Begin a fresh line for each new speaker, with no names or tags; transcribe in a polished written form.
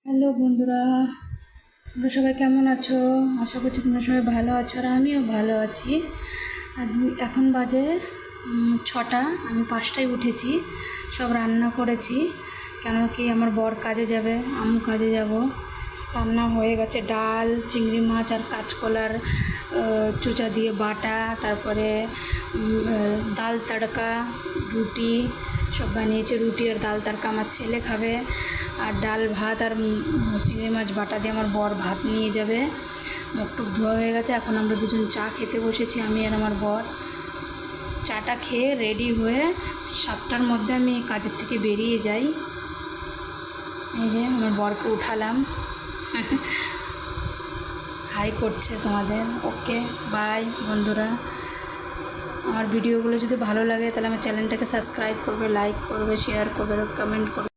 Hello বন্ধুরা, তোমরা সবাই কেমন আছো? আশা করছি তোমরা সবাই ভালো আছো, আর আমিও ভালো আছি। আজ এখন বাজে 6টা, আমি 5টায় উঠেছি, সব রান্না করেছি। কেন কি আমার বর কাজে যাবে, আমি কাজে যাব। রান্না হয়ে গেছে, ডাল, চিংড়ি মাছ আর কাঁচকলার চোচা দিয়ে বাটা, তারপরে ডাল তড়কা, রুটি সব বানিয়েছে। রুটি আর ডাল তড়কা আমার ছেলে খাবে, আর ডাল ভাত আর চিংড়ি মাছ বাটা দিয়ে আমার বর ভাত নিয়ে যাবে। মুখ টুক ধোয়া হয়ে গেছে, এখন আমরা দুজন চা খেতে বসেছি, আমি আর আমার বর। চাটা খেয়ে রেডি হয়ে 7টার মধ্যে আমি কাজের থেকে বেরিয়ে যাই। এই যে আমার বরকে উঠালাম, হাই করছে তোমাদের। ওকে, বাই বন্ধুরা। আমার ভিডিওগুলো যদি ভালো লাগে তাহলে আমার চ্যানেলটাকে সাবস্ক্রাইব করবে, লাইক করবে, শেয়ার করবে, কমেন্ট করবে।